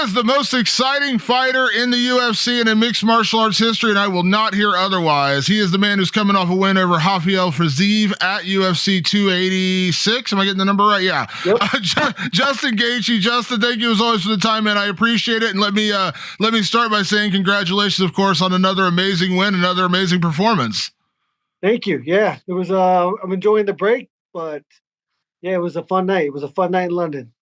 is the most exciting fighter in the UFC and in mixed martial arts history, and I will not hear otherwise. He is the man who's coming off a win over Rafael Fiziev at UFC 286. Am I getting the number right? Yeah. Yep. Justin Gaethje. Justin, thank you as always for the time, man. I appreciate it. And let me start by saying congratulations, of course, on another amazing win, another amazing performance. Thank you. Yeah, it was. I'm enjoying the break, but yeah, it was a fun night. It was a fun night in London.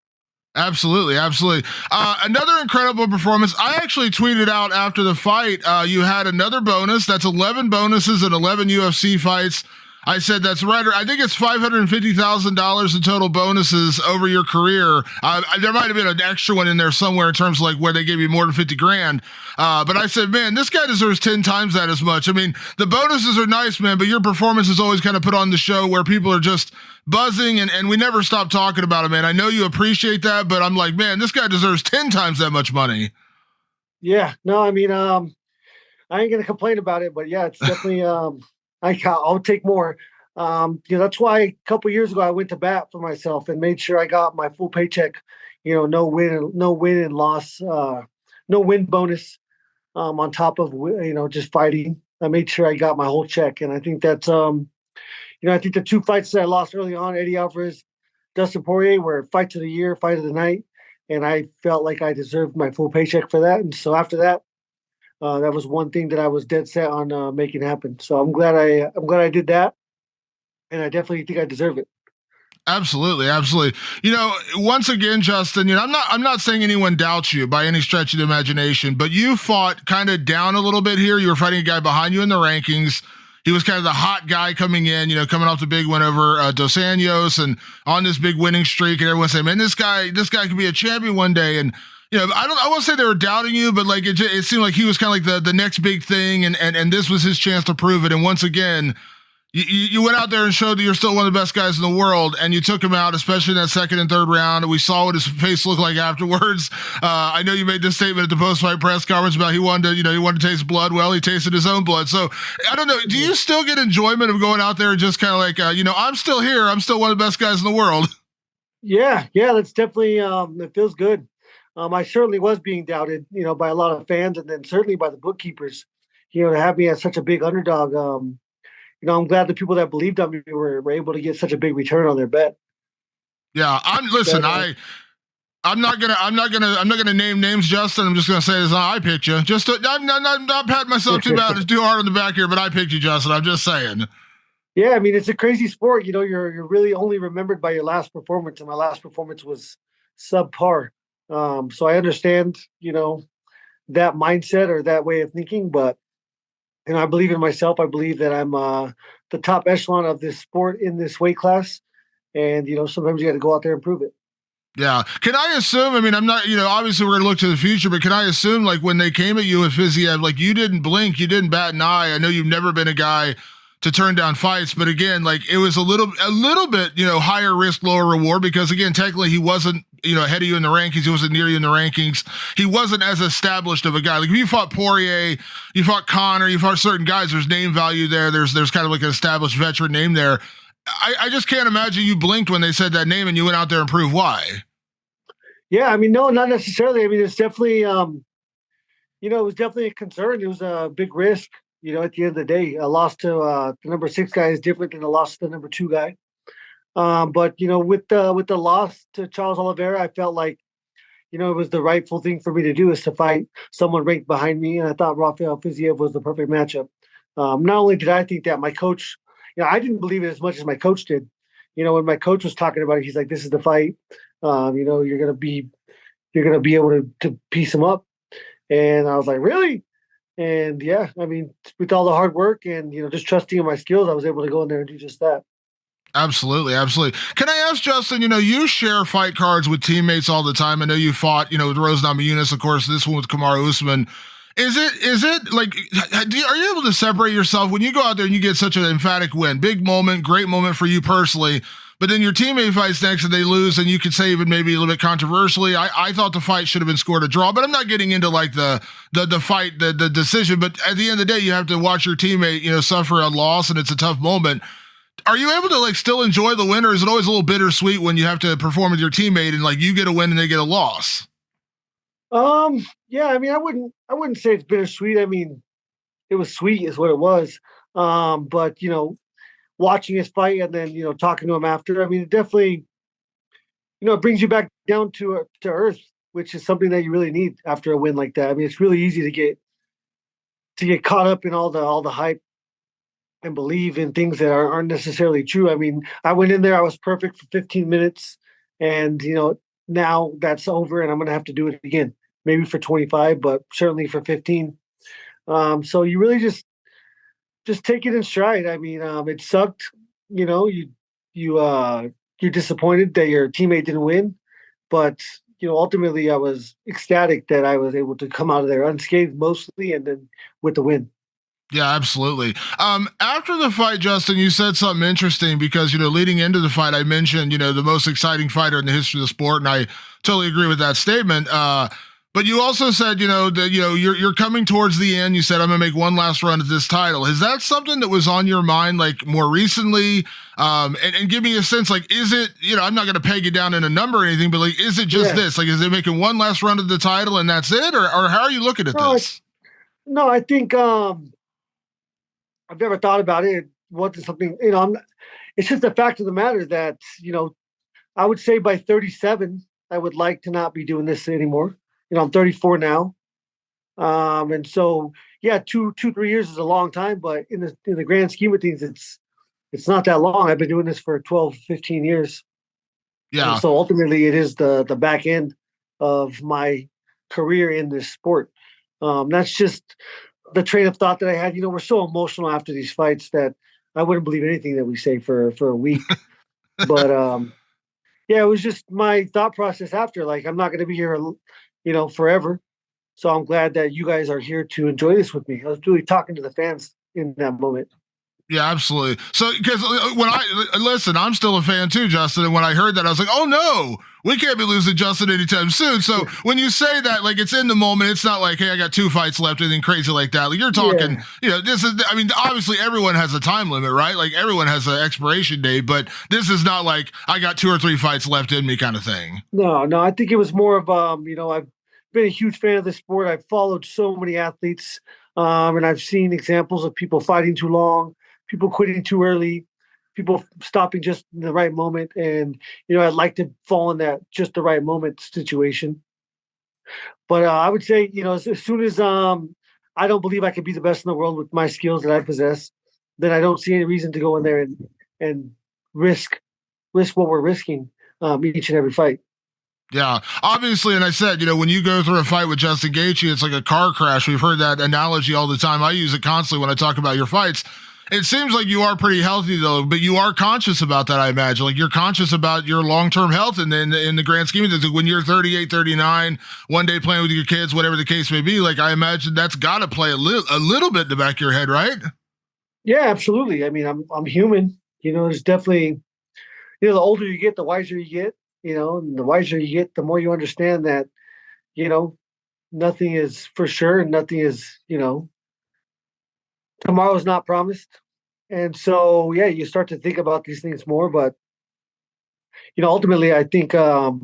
Absolutely. Another incredible performance. I actually tweeted out after the fight, you had another bonus. That's 11 bonuses and 11 UFC fights. I said that's right. I think it's $550,000 in total bonuses over your career. There might have been an extra one in there somewhere in terms of like where they gave you more than 50 grand. But I said, man, this guy deserves 10 times that as much. I mean, the bonuses are nice, man, but your performance is always kind of put on the show where people are just buzzing and we never stop talking about it, man. I know you appreciate that, but I'm like, man, this guy deserves 10 times that much money. Yeah, no, I mean, I ain't going to complain about it, but yeah, it's definitely, I'll take more. That's why a couple years ago I went to bat for myself and made sure I got my full paycheck. No win and loss, no win bonus on top of just fighting. I made sure I got my whole check, and I think that's I think the two fights that I lost early on, Eddie Alvarez, Dustin Poirier, were fights of the year, fight of the night, and I felt like I deserved my full paycheck for that. And so after that. That was one thing that I was dead set on making happen. So I'm glad I did that, and I definitely think I deserve it. Absolutely. Once again, Justin, I'm not saying anyone doubts you by any stretch of the imagination, but you fought kind of down a little bit here. You were fighting a guy behind you in the rankings. He was kind of the hot guy coming in, coming off the big win over Dos Anjos and on this big winning streak, and everyone saying, man, this guy could be a champion one day. And I won't say they were doubting you, but like it seemed like he was kind of like the next big thing, and this was his chance to prove it. And once again, you went out there and showed that you're still one of the best guys in the world, and you took him out, especially in that second and third round. We saw what his face looked like afterwards. I know you made this statement at the post-fight press conference about he wanted to taste blood. Well, he tasted his own blood. So I don't know. Do you still get enjoyment of going out there and just kind of like, I'm still here. I'm still one of the best guys in the world. Yeah, that's definitely. It feels good. I certainly was being doubted, by a lot of fans, and then certainly by the bookkeepers, to have me as such a big underdog. I'm glad the people that believed on me were able to get such a big return on their bet. Yeah, I'm not gonna name names, Justin. I'm just gonna say this. I picked you. I'm not patting myself too hard on the back here, but I picked you, Justin. I'm just saying. Yeah, I mean, it's a crazy sport. You're really only remembered by your last performance, and my last performance was subpar. So I understand, that mindset or that way of thinking, but, I believe in myself. I believe that I'm the top echelon of this sport in this weight class. And, sometimes you got to go out there and prove it. Yeah. Can I assume, I'm not, obviously we're going to look to the future, but can I assume like when they came at you with Fiziev, like you didn't blink, you didn't bat an eye. I know you've never been a guy to turn down fights, but again, like it was a little bit, higher risk, lower reward, because again, technically he wasn't, ahead of you in the rankings. He wasn't near you in the rankings. He wasn't as established of a guy. Like if you fought Poirier, you fought Conor, you fought certain guys, there's name value there. There's kind of like an established veteran name there. I just can't imagine you blinked when they said that name and you went out there and proved why. Yeah. No, not necessarily. It's definitely, it was definitely a concern. It was a big risk. At the end of the day, a loss to the number 6 guy is different than a loss to the number 2 guy. But with the loss to Charles Oliveira, I felt like, it was the rightful thing for me to do, is to fight someone ranked behind me. And I thought Rafael Fiziev was the perfect matchup. Not only did I think that, my coach, I didn't believe it as much as my coach did. When my coach was talking about it, he's like, "This is the fight. You're gonna be able to piece him up." And I was like, "Really?" And yeah, with all the hard work and, just trusting in my skills, I was able to go in there and do just that. Absolutely. Can I ask, Justin, you share fight cards with teammates all the time. I know you fought, with Rose Namajunas, of course, this one with Kamaru Usman. Is it like, are you able to separate yourself when you go out there and you get such an emphatic win, big moment, great moment for you personally, but then your teammate fights next and they lose, and you could say even maybe a little bit controversially, I thought the fight should have been scored a draw, but I'm not getting into like the fight, the decision, but at the end of the day, you have to watch your teammate, suffer a loss, and it's a tough moment. Are you able to like still enjoy the win, or is it always a little bittersweet when you have to perform with your teammate and like you get a win and they get a loss? Yeah, I mean, I wouldn't say it's bittersweet. I mean, it was sweet, is what it was. But watching his fight and then talking to him after, I mean, it definitely it brings you back down to earth, which is something that you really need after a win like that. I mean, it's really easy to get caught up in all the hype and believe in things that aren't necessarily true. I mean, I went in there, I was perfect for 15 minutes, and now that's over, and I'm gonna have to do it again, maybe for 25, but certainly for 15. So you really just take it in stride. I mean, it sucked. You you're disappointed that your teammate didn't win, but ultimately I was ecstatic that I was able to come out of there unscathed mostly, and then with the win. Yeah, absolutely. After the fight, Justin, you said something interesting because, leading into the fight, I mentioned, the most exciting fighter in the history of the sport, and I totally agree with that statement. But you also said, that, you're coming towards the end. You said, I'm going to make one last run at this title. Is that something that was on your mind, like, more recently? And give me a sense, like, is it, I'm not going to peg you down in a number or anything, but, like, is it just Yeah. this? Like, is it making one last run at the title and that's it? Or how are you looking at No, this? no, I think I've never thought about it. It wasn't something, it's just the fact of the matter that, I would say by 37, I would like to not be doing this anymore. I'm 34 now. And so, yeah, 3 years is a long time, but in the grand scheme of things, it's not that long. I've been doing this for 12, 15 years. And Yeah. so ultimately it is the back end of my career in this sport. That's just the train of thought that I had. We're so emotional after these fights that I wouldn't believe anything that we say for a week. But yeah, it was just my thought process after. Like, I'm not going to be here, forever. So I'm glad that you guys are here to enjoy this with me. I was really talking to the fans in that moment. Yeah, absolutely. So, because when listen, I'm still a fan too, Justin. And when I heard that, I was like, oh no, we can't be losing Justin anytime soon. So, when you say that, like, it's in the moment, it's not like, hey, I got 2 fights left, anything crazy like that. Like, you're talking, Yeah. this is, I mean, obviously everyone has a time limit, right? Like, everyone has an expiration date, but this is not like I got 2 or 3 fights left in me kind of thing. No, no, I think it was more of I've been a huge fan of the sport. I've followed so many athletes, and I've seen examples of people fighting too long, people quitting too early, people stopping just in the right moment. And I'd like to fall in that just the right moment situation. But I would say, as soon as I don't believe I could be the best in the world with my skills that I possess, then I don't see any reason to go in there and risk what we're risking each and every fight. Yeah, obviously, and I said, when you go through a fight with Justin Gaethje, it's like a car crash. We've heard that analogy all the time. I use it constantly when I talk about your fights. It seems like you are pretty healthy though, but you are conscious about that. I imagine, like, you're conscious about your long-term health, and then in the grand scheme of things, like, when you're 38, 39, one day playing with your kids, whatever the case may be. Like, I imagine that's got to play a little bit in the back of your head, right? Yeah, absolutely. I mean, I'm human. There's definitely, the older you get, the wiser you get. And the wiser you get, the more you understand that you know nothing is for sure, and nothing is tomorrow's not promised. And so, yeah, you start to think about these things more. But ultimately, I think that's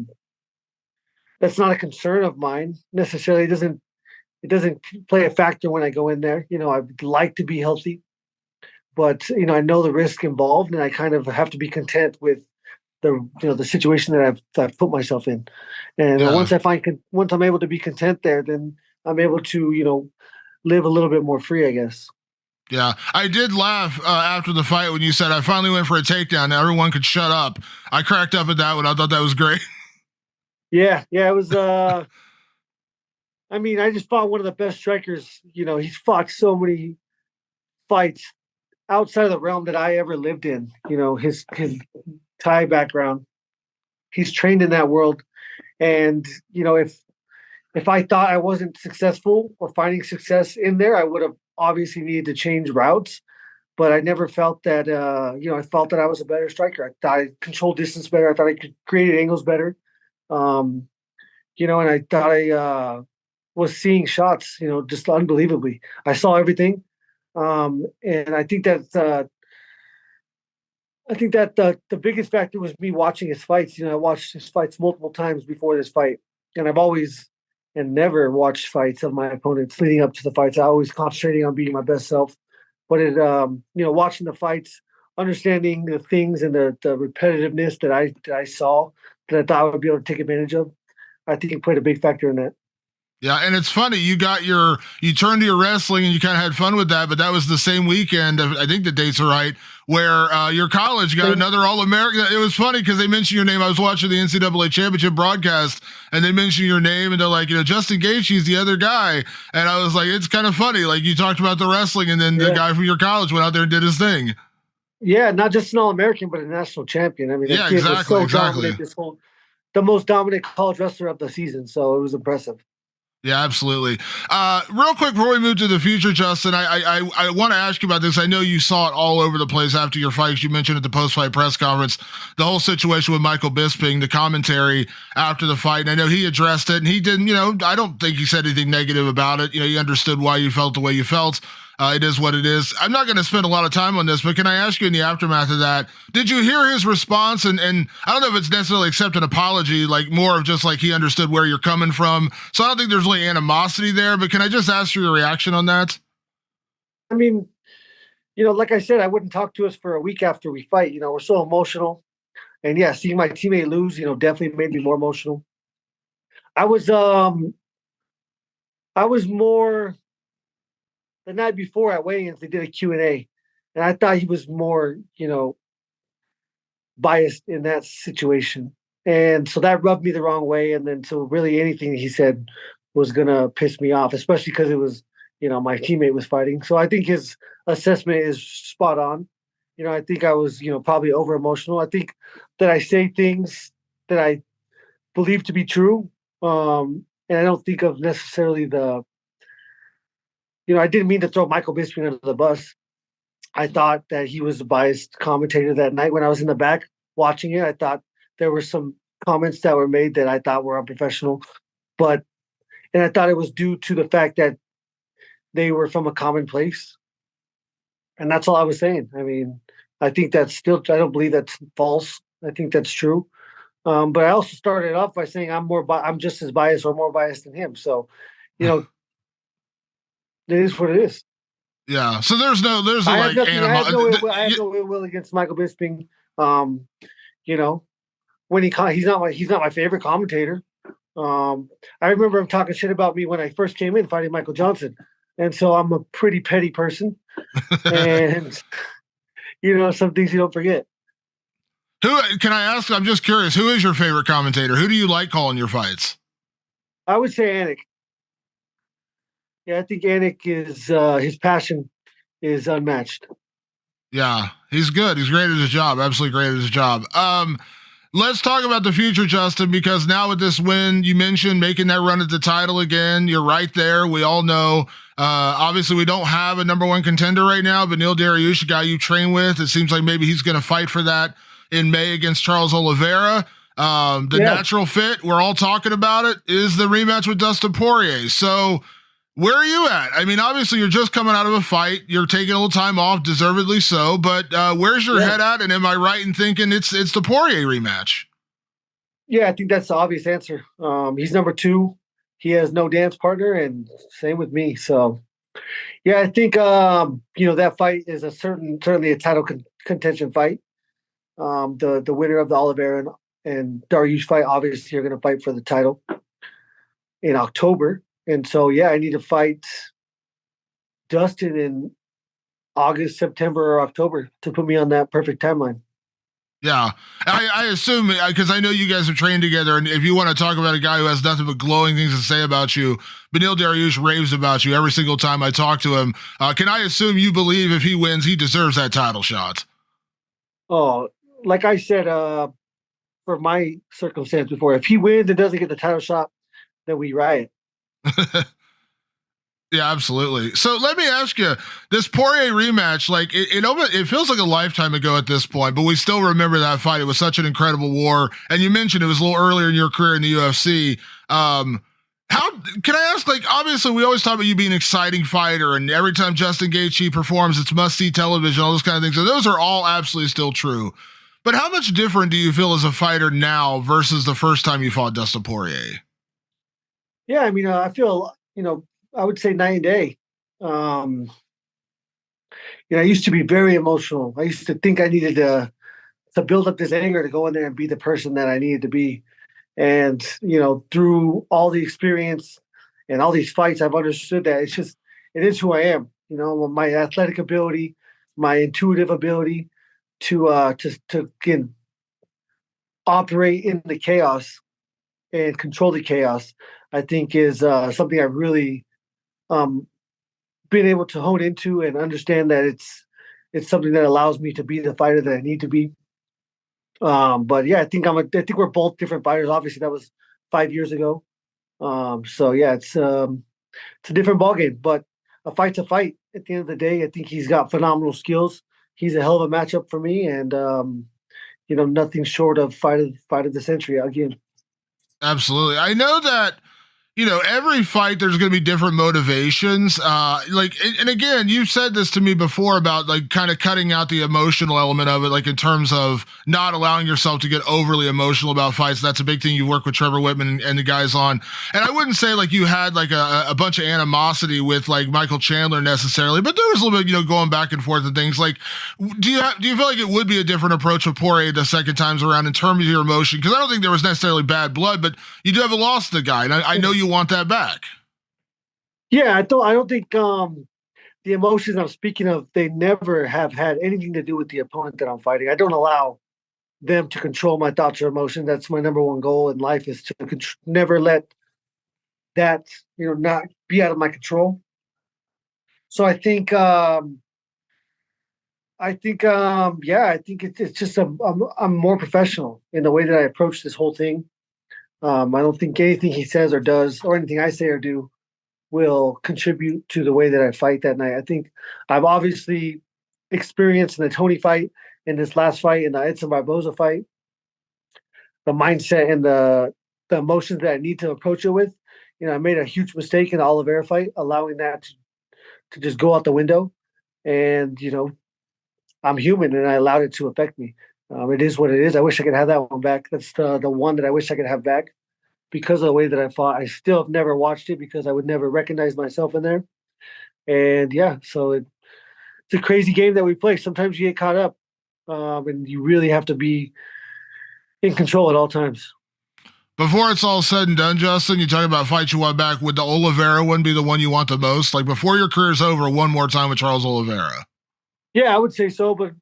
not a concern of mine necessarily. It doesn't play a factor when I go in there. I'd like to be healthy, but I know the risk involved, and I kind of have to be content with the situation that I've put myself in. And Yeah. once I'm able to be content there, then I'm able to live a little bit more free, I guess. Yeah, I did laugh after the fight when you said I finally went for a takedown. Now everyone could shut up. I cracked up at that one. I thought that was great. Yeah, yeah, it was. I mean, I just fought one of the best strikers. He's fought so many fights outside of the realm that I ever lived in. His Thai background. He's trained in that world, and if I thought I wasn't successful or finding success in there, I would have obviously needed to change routes. But I never felt that. I felt that I was a better striker. I thought I controlled distance better. I thought I could create angles better. Um, and I thought I was seeing shots. Just unbelievably. I saw everything, and I think that the biggest factor was me watching his fights. I watched his fights multiple times before this fight, and I've always and never watched fights of my opponents leading up to the fights. I always concentrating on being my best self. But watching the fights, understanding the things and the repetitiveness that I saw that I thought I would be able to take advantage of, I think it played a big factor in that. Yeah, and it's funny. You turned to your wrestling and you kind of had fun with that, but that was the same weekend. I think the dates are right, where your college got another All-American. It was funny because they mentioned your name. I was watching the NCAA championship broadcast, and they mentioned your name, and they're like, Justin Gaethje is the other guy, and I was like, it's kind of funny. Like you talked about the wrestling, and then the guy from your college went out there and did his thing. Yeah, not just an All-American, but a national champion. I mean, that kid was so dominant. The most dominant college wrestler of the season. So it was impressive. Yeah, absolutely. Real quick before we move to the future, Justin, I want to ask you about this. I know you saw it all over the place after your fights. You mentioned at the post-fight press conference the whole situation with Michael Bisping, the commentary after the fight. And I know he addressed it, and he didn't. I don't think he said anything negative about it. He understood why you felt the way you felt. It is what it is. I'm not going to spend a lot of time on this, but can I ask you in the aftermath of that, did you hear his response? And I don't know if it's necessarily accept an apology, like more of just like he understood where you're coming from. So I don't think there's really animosity there, but can I just ask for your reaction on that? I mean, like I said, I wouldn't talk to us for a week after we fight. We're so emotional. And yeah, seeing my teammate lose, definitely made me more emotional. I was more the night before at weigh-ins, they did a Q&A, and I thought he was more, biased in that situation. And so that rubbed me the wrong way. And then so really anything he said was going to piss me off, especially because it was, my teammate was fighting. So I think his assessment is spot on. I think I was, probably over emotional. I think that I say things that I believe to be true. And I don't think of necessarily I didn't mean to throw Michael Bisping under the bus. I thought that he was a biased commentator that night when I was in the back watching it. I thought there were some comments that were made that I thought were unprofessional, and I thought it was due to the fact that they were from a common place. And that's all I was saying. I mean, I think I don't believe that's false. I think that's true. But I also started off by saying I'm just as biased or more biased than him. So, it is what it is. Yeah. So there's no I have no ill will against Michael Bisping. When he's not my favorite commentator. I remember him talking shit about me when I first came in fighting Michael Johnson, and so I'm a pretty petty person, and some things you don't forget. Who can I ask? I'm just curious. Who is your favorite commentator? Who do you like calling your fights? I would say Anik. Yeah, I think Anik is his passion is unmatched. Yeah, he's good. He's great at his job. Absolutely great at his job. Let's talk about the future, Justin, because now with this win, you mentioned making that run at the title again. You're right there. We all know. Obviously, we don't have a number one contender right now, but Neil Dariush, a guy you train with, it seems like maybe he's going to fight for that in May against Charles Oliveira. Natural fit, we're all talking about it, is the rematch with Dustin Poirier. So where are you at? I mean, obviously, you're just coming out of a fight. You're taking a little time off, deservedly so. But where's your head at? And am I right in thinking it's the Poirier rematch? Yeah, I think that's the obvious answer. He's number 2. He has no dance partner, and same with me. So, yeah, I think that fight is certainly a title contention fight. The winner of the Oliveira and Dariush fight, obviously, are going to fight for the title in October. And so, yeah, I need to fight Dustin in August, September, or October to put me on that perfect timeline. Yeah, I assume, because I know you guys have trained together, and if you want to talk about a guy who has nothing but glowing things to say about you, Beneil Dariush raves about you every single time I talk to him. Can I assume you believe if he wins, he deserves that title shot? Oh, like I said, for my circumstance before, if he wins and doesn't get the title shot, then we riot. Yeah, absolutely. So let me ask you, this Poirier rematch, like it feels like a lifetime ago at this point, but we still remember that fight. It was such an incredible war. And you mentioned it was a little earlier in your career in the UFC. How can I ask, like, obviously we always talk about you being an exciting fighter, and every time Justin Gaethje performs, it's must-see television, all those kind of things. So those are all absolutely still true. But how much different do you feel as a fighter now versus the first time you fought Dustin Poirier? Yeah, I mean, I feel, I would say night and day. Um, I used to be very emotional. I used to think I needed to build up this anger to go in there and be the person that I needed to be. And, through all the experience and all these fights, I've understood that it is who I am. My athletic ability, my intuitive ability to again, operate in the chaos and control the chaos, I think is something I've really um, been able to hone into and understand that it's something that allows me to be the fighter that I need to be. But yeah, I think we're both different fighters. Obviously, that was 5 years ago. So yeah, it's a different ballgame, but a fight's a fight. At the end of the day, I think he's got phenomenal skills. He's a hell of a matchup for me, and nothing short of fight of the century again. Absolutely. I know that every fight there's going to be different motivations. And again, you said this to me before about like kind of cutting out the emotional element of it, like in terms of not allowing yourself to get overly emotional about fights. That's a big thing you work with Trevor Whitman and the guys on. And I wouldn't say like you had like a bunch of animosity with like Michael Chandler necessarily, but there was a little bit, going back and forth and things. Like, do you feel like it would be a different approach with Poirier the second times around in terms of your emotion? Because I don't think there was necessarily bad blood, but you do have a loss to the guy, and I know you want that back. Yeah, I don't think the emotions I'm speaking of, they never have had anything to do with the opponent that I'm fighting. I don't allow them to control my thoughts or emotions. That's my number one goal in life, is to never let that not be out of my control. So I think it's just I'm more professional in the way that I approach this whole thing. I don't think anything he says or does, or anything I say or do, will contribute to the way that I fight that night. I think I've obviously experienced in the Tony fight, in this last fight, in the Edson Barboza fight, the mindset and the emotions that I need to approach it with. I made a huge mistake in the Oliveira fight, allowing that to just go out the window. And I'm human, and I allowed it to affect me. It is what it is. I wish I could have that one back. That's the one that I wish I could have back, because of the way that I fought. I still have never watched it because I would never recognize myself in there. And yeah, so it's a crazy game that we play. Sometimes you get caught up, and you really have to be in control at all times. Before it's all said and done, Justin, you talk about fights you want back. Would the Oliveira one be the one you want the most? Like before your career's over, one more time with Charles Oliveira. Yeah, I would say so, but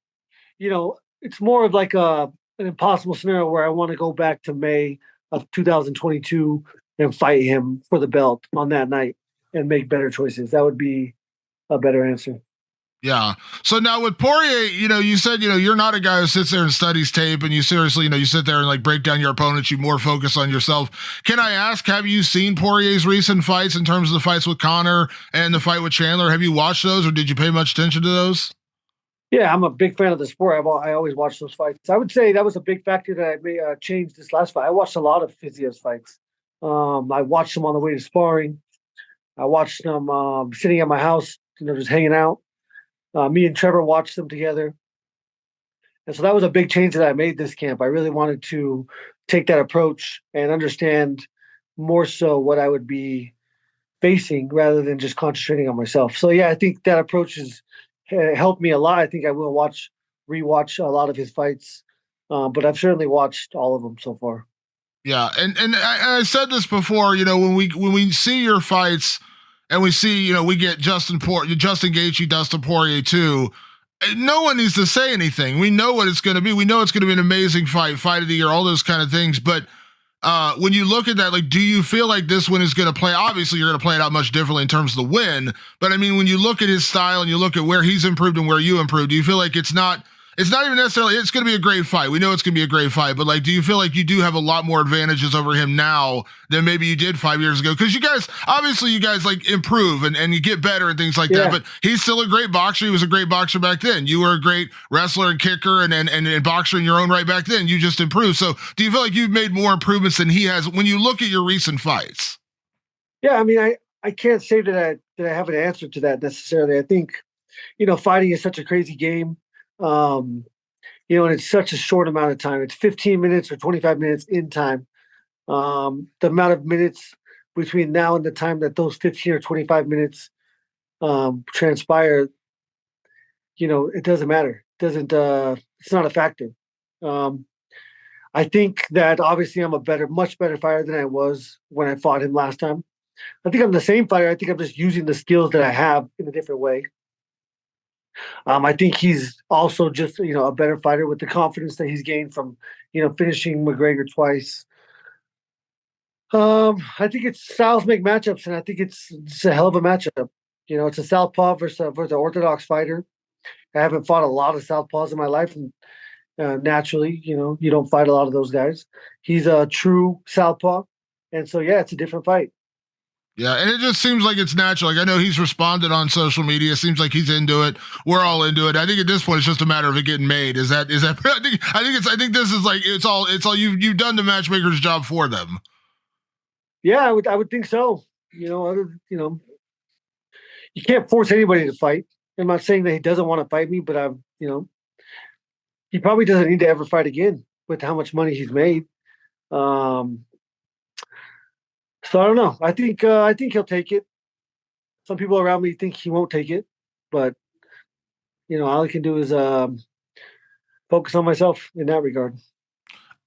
it's more of like an impossible scenario where I want to go back to May of 2022 and fight him for the belt on that night and make better choices. That would be a better answer. Yeah. So now with Poirier, you said, you're not a guy who sits there and studies tape and you seriously, you sit there and like break down your opponents. You more focus on yourself. Can I ask, have you seen Poirier's recent fights in terms of the fights with Conor and the fight with Chandler? Have you watched those or did you pay much attention to those? Yeah, I'm a big fan of the sport. I always watch those fights. I would say that was a big factor that I may change this last fight. I watched a lot of Fiziev's fights. I watched them on the way to sparring. I watched them sitting at my house, just hanging out. Me and Trevor watched them together. And so that was a big change that I made this camp. I really wanted to take that approach and understand more so what I would be facing rather than just concentrating on myself. So yeah, I think that approach has helped me a lot. I think I will rewatch a lot of his fights, but I've certainly watched all of them so far. Yeah, and I said this before. When we see your fights, and we see we get Justin Gaethje, Dustin Poirier too. No one needs to say anything. We know what it's going to be. We know it's going to be an amazing fight of the year, all those kind of things. But when you look at that, like, do you feel like this one is going to play? Obviously, you're going to play it out much differently in terms of the win. But I mean, when you look at his style and you look at where he's improved and where you improved, do you feel like it's not even necessarily it's going to be a great fight? We know it's going to be a great fight, but like, do you feel like you do have a lot more advantages over him now than maybe you did 5 years ago? Because you guys like improve and you get better and things like that. But he's still a great boxer. He was a great boxer back then. You were a great wrestler and kicker and boxer in your own right back then. You just improved. So do you feel like you've made more improvements than he has when you look at your recent fights? Yeah, I mean, I can't say that I have an answer to that necessarily. I think fighting is such a crazy game. Um, and it's such a short amount of time. It's 15 minutes or 25 minutes in time. The amount of minutes between now and the time that those 15 or 25 minutes transpire, it doesn't matter. It doesn't. It's not a factor. Um, I think that obviously I'm much better fighter than I was when I fought him last time. I think I'm the same fighter. I think I'm just using the skills that I have in a different way. I think he's also just a better fighter with the confidence that he's gained from finishing McGregor twice. I think it's styles make matchups, and I think it's a hell of a matchup. It's a southpaw versus an orthodox fighter. I haven't fought a lot of southpaws in my life, and naturally, you don't fight a lot of those guys. He's a true southpaw, and so yeah, it's a different fight. Yeah, and it just seems like it's natural. Like I know he's responded on social media. Seems like he's into it. We're all into it. I think at this point it's just a matter of it getting made. Is that? I think this is like it's all you've done the matchmaker's job for them. Yeah, I would think so. You can't force anybody to fight. I'm not saying that he doesn't want to fight me, but he probably doesn't need to ever fight again with how much money he's made. So I don't know. I think he'll take it. Some people around me think he won't take it, but all I can do is focus on myself in that regard.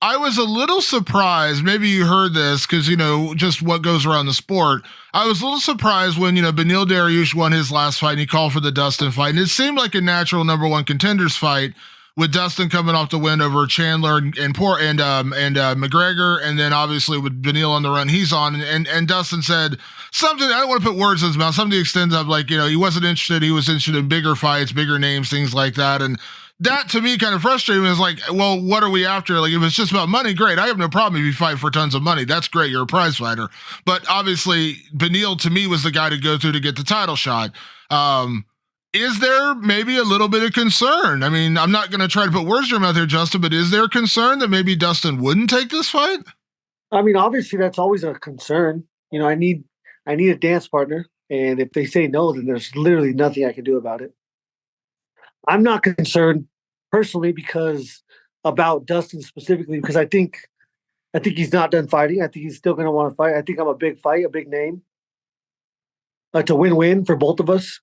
I was a little surprised. Maybe you heard this because just what goes around the sport. I was a little surprised when Beneil Dariush won his last fight and he called for the Dustin fight, and it seemed like a natural number one contenders fight with Dustin coming off the win over Chandler and McGregor, and then obviously with Beneil on the run he's on, and Dustin said something. I don't want to put words in his mouth. Something extends up like he wasn't interested. He was interested in bigger fights, bigger names, things like that, and that to me kind of frustrated me. It's like, well, what are we after? Like, if it's just about money, great. I have no problem if you fight for tons of money. That's great. You're a prize fighter. But obviously, Beneil to me was the guy to go through to get the title shot. Is there maybe a little bit of concern? I mean, I'm not going to try to put words in your mouth here, Justin, but is there concern that maybe Dustin wouldn't take this fight? I mean, obviously that's always a concern. I need a dance partner, and if they say no, then there's literally nothing I can do about it. I'm not concerned personally about Dustin specifically because I think he's not done fighting. I think he's still going to want to fight. I think I'm a big fight, a big name. It's a win-win for both of us,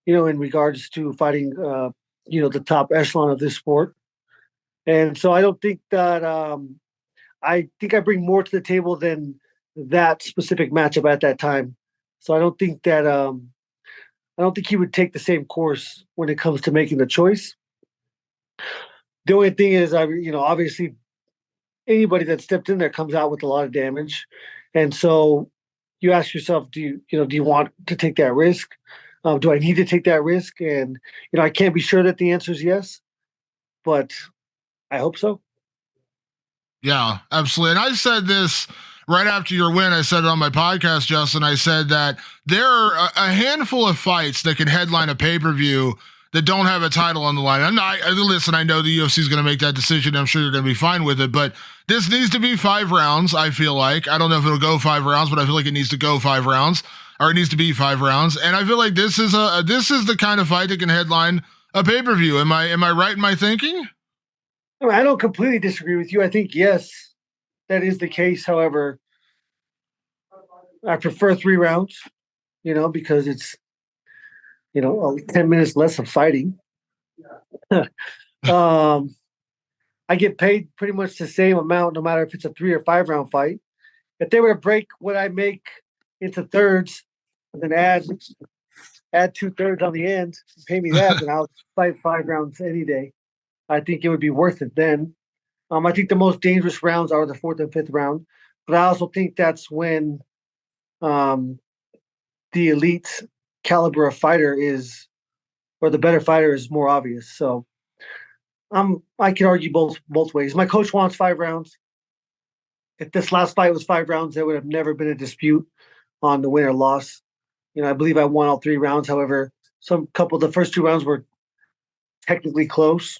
in regards to fighting, the top echelon of this sport. And so I don't think that I think I bring more to the table than that specific matchup at that time. So I don't think that I don't think he would take the same course when it comes to making the choice. The only thing is, obviously, anybody that stepped in there comes out with a lot of damage, and so you ask yourself, do you want to take that risk? Do I need to take that risk? And I can't be sure that the answer is yes, but I hope so. Yeah, absolutely. And I said this right after your win. I said it on my podcast, Justin. I said that there are a handful of fights that can headline a pay-per-view that don't have a title on the line. Listen, I know the UFC is going to make that decision. I'm sure you're going to be fine with it, but this needs to be 5 rounds, I feel like. I don't know if it'll go 5 rounds, but I feel like it needs to go 5 rounds, or it needs to be 5 rounds. And I feel like this is the kind of fight that can headline a pay-per-view. Am I right in my thinking? I don't completely disagree with you. I think, yes, that is the case. However, I prefer 3 rounds, because it's, 10 minutes less of fighting. I get paid pretty much the same amount, no matter if it's a 3 or 5 round fight. If they were to break what I make into thirds and then add 2/3 on the end, and pay me that, then I'll fight 5 rounds any day. I think it would be worth it then. I think the most dangerous rounds are the 4th and 5th round, but I also think that's when the elite caliber of fighter is, or the better fighter is more obvious. So I can argue both ways. My coach wants 5 rounds. If this last fight was 5 rounds, there would have never been a dispute on the win or loss. I believe I won all 3 rounds. However, the first 2 rounds were technically close.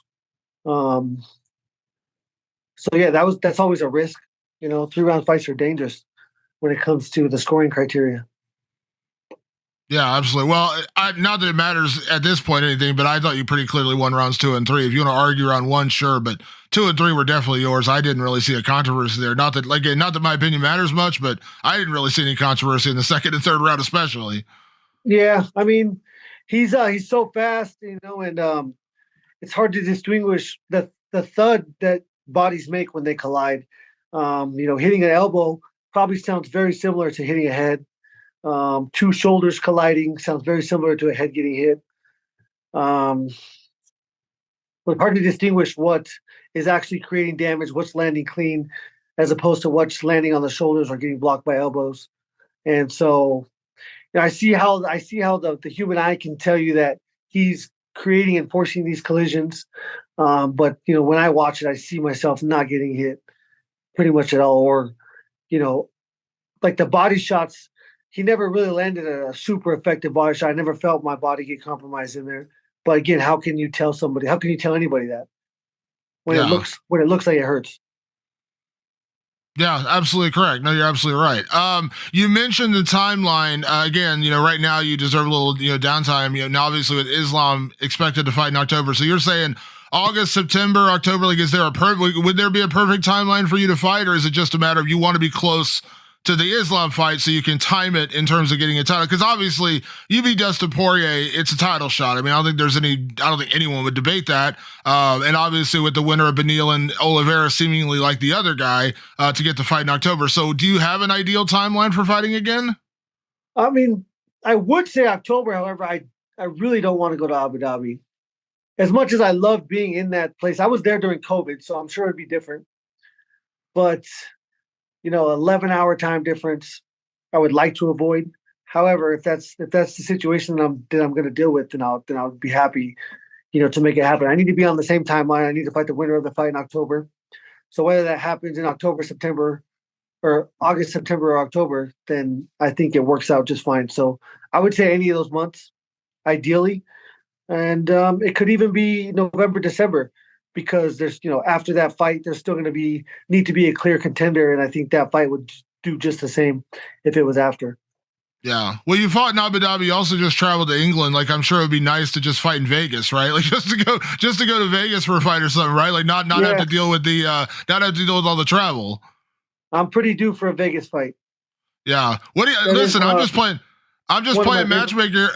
So yeah, that's always a risk. 3 round fights are dangerous when it comes to the scoring criteria. Yeah, absolutely. Well, not that it matters at this point anything, but I thought you pretty clearly won rounds 2 and 3. If you want to argue around 1, sure, but 2 and 3 were definitely yours. I didn't really see a controversy there. Not that my opinion matters much, but I didn't really see any controversy in the second and third round, especially. Yeah, I mean, he's so fast, and it's hard to distinguish the thud that bodies make when they collide. Hitting an elbow probably sounds very similar to hitting a head. Two shoulders colliding sounds very similar to a head getting hit. But hard to distinguish what is actually creating damage, what's landing clean, as opposed to what's landing on the shoulders or getting blocked by elbows. And so I see how the human eye can tell you that he's creating and forcing these collisions. But when I watch it, I see myself not getting hit pretty much at all, or like the body shots. He never really landed a super effective body shot. I never felt my body get compromised in there. But again, how can you tell somebody? How can you tell anybody that when Yeah. it looks like it hurts? Yeah, absolutely correct. No, you're absolutely right. You mentioned the timeline again. Right now you deserve a little, downtime. Now obviously with Islam expected to fight in October, so you're saying August, September, October. Like, is there would there be a perfect timeline for you to fight, or is it just a matter of you want to be close to the Islam fight so you can time it in terms of getting a title? Because obviously you beat Dustin Poirier, it's a title shot. I mean, I don't think anyone would debate that. And obviously with the winner of Beneil and Oliveira seemingly like the other guy to get the fight in October. So do you have an ideal timeline for fighting again? I mean, I would say October. However, I really don't want to go to Abu Dhabi. As much as I love being in that place, I was there during COVID, so I'm sure it'd be different. But 11-hour time difference, I would like to avoid. However, if that's the situation that I'm going to deal with, then I'll be happy, to make it happen. I need to be on the same timeline. I need to fight the winner of the fight in October. So whether that happens in October, September, or August, September, or October, then I think it works out just fine. So I would say any of those months, ideally, and it could even be November, December, because there's after that fight, there's still going to need to be a clear contender, and I think that fight would do just the same if it was after. Yeah. Well, you fought in Abu Dhabi. You also just traveled to England. Like, I'm sure it would be nice to just fight in Vegas, right? Like, just to go to Vegas for a fight or something, right? Like, not have to deal with not have to deal with all the travel. I'm pretty due for a Vegas fight. Yeah. What do you listen? I'm just playing matchmaker.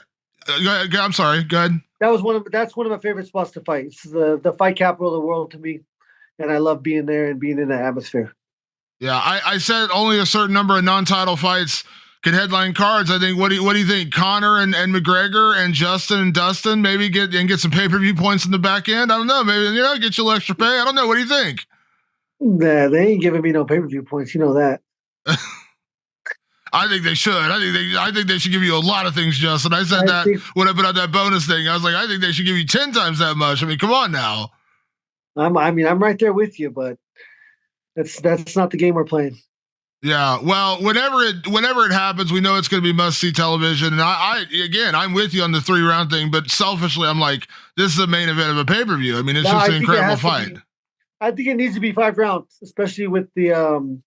I'm sorry. Go ahead. That's one of my favorite spots to fight. It's the fight capital of the world to me, and I love being there and being in that atmosphere. Yeah, I said only a certain number of non-title fights can headline cards. I think. What do you think? Conor and McGregor and Justin and Dustin maybe get some pay-per-view points in the back end. I don't know. Maybe get you a little extra pay. I don't know. What do you think? Nah, they ain't giving me no pay-per-view points. You know that. I think they should. I think they should give you a lot of things, Justin. I said that when I put out that bonus thing. I was like, I think they should give you 10 times that much. I mean, come on now. I'm right there with you, but that's not the game we're playing. Yeah, well, whenever it happens, we know it's going to be must-see television. And I'm with you on the 3-round thing, but selfishly, I'm like, this is the main event of a pay-per-view. I mean, it's just an incredible fight. I think it needs to be 5 rounds, especially with the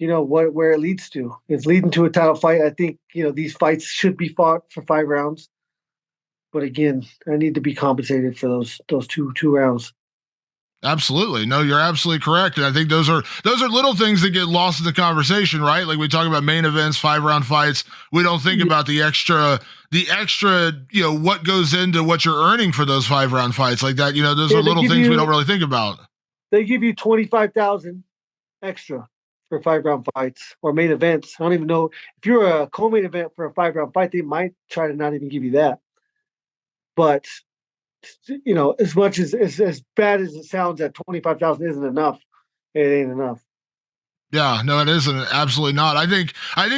where it leads to. It's leading to a title fight. I think these fights should be fought for 5 rounds. But again, I need to be compensated for those two rounds. Absolutely. No, you're absolutely correct. And I think those are little things that get lost in the conversation, right? Like we talk about main events, 5-round fights. We don't think about the extra, what goes into what you're earning for those 5-round fights like that. Those are little things we don't really think about. They give you $25,000 extra for 5-round fights or main events. I don't even know if you're a co-main event for a 5-round fight, they might try to not even give you that. But as much as bad as it sounds, that 25,000 isn't enough. It ain't enough. Yeah, no, it isn't. Absolutely not. I think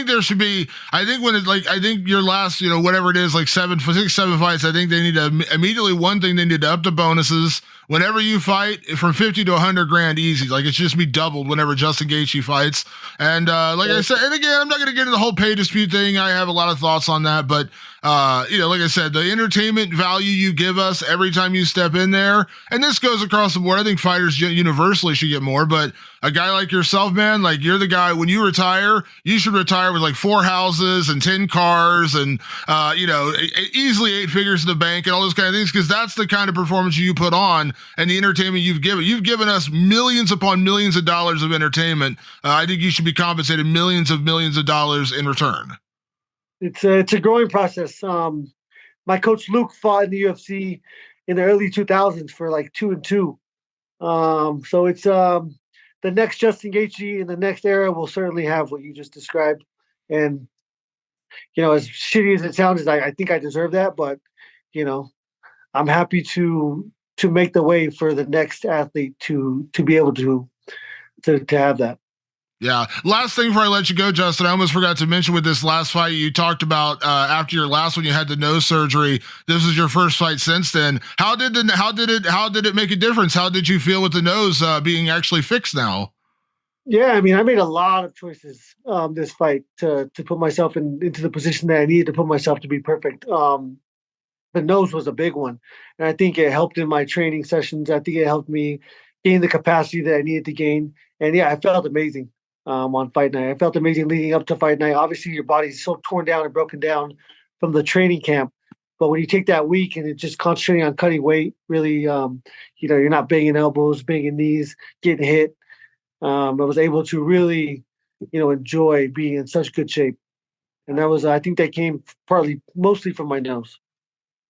there should be. I think your last, whatever it is, like 7 fights. I think they need to immediately. One thing they need to up the bonuses whenever you fight from 50 to 100 grand easy. Like it should just be doubled whenever Justin Gaethje fights. And I said, and again, I'm not going to get into the whole pay dispute thing. I have a lot of thoughts on that, but Like I said, the entertainment value you give us every time you step in there, and this goes across the board. I think fighters universally should get more, but a guy like yourself, man, like you're the guy, when you retire, you should retire with like 4 houses and 10 cars and, easily 8 figures in the bank and all those kind of things, because that's the kind of performance you put on and the entertainment you've given. You've given us millions upon millions of dollars of entertainment. I think you should be compensated millions of dollars in return. It's a growing process. My coach Luke fought in the UFC in the early 2000s for like 2-2. So it's the next Justin Gaethje in the next era will certainly have what you just described. And as shitty as it sounds, I think I deserve that. But you know, I'm happy to make the way for the next athlete to be able to have that. Yeah. Last thing before I let you go, Justin, I almost forgot to mention with this last fight you talked about after your last one, you had the nose surgery. This is your first fight since then. How did it make a difference? How did you feel with the nose being actually fixed now? Yeah, I mean, I made a lot of choices this fight to put myself into the position that I needed to put myself to be perfect. The nose was a big one, and I think it helped in my training sessions. I think it helped me gain the capacity that I needed to gain. And yeah, I felt amazing on fight night. I felt amazing leading up to fight night. Obviously, your body's so torn down and broken down from the training camp. But when you take that week and it's just concentrating on cutting weight, really, you're not banging elbows, banging knees, getting hit. I was able to really, enjoy being in such good shape. And I think that came mostly from my nose.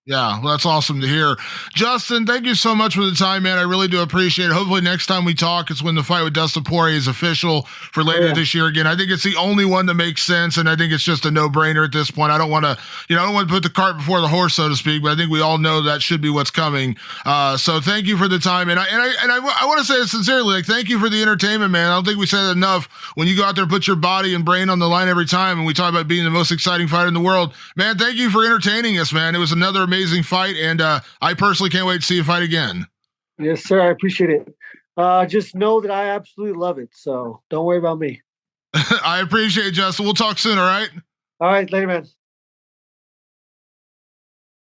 Yeah, well, that's awesome to hear. Justin, thank you so much for the time, man. I really do appreciate it. Hopefully next time we talk, it's when the fight with Dustin Poirier is official for later this year again. I think it's the only one that makes sense, and I think it's just a no-brainer at this point. I don't want to put the cart before the horse, so to speak, but I think we all know that should be what's coming. So thank you for the time, and I want to say it sincerely, like, thank you for the entertainment, man. I don't think we said it enough. When you go out there and put your body and brain on the line every time, and we talk about being the most exciting fighter in the world, man, thank you for entertaining us, man. It was another amazing fight, and I personally can't wait to see you fight again. Yes, sir. I appreciate it. Just know that I absolutely love it, so don't worry about me. I appreciate it, Justin. We'll talk soon, all right? All right, later, man.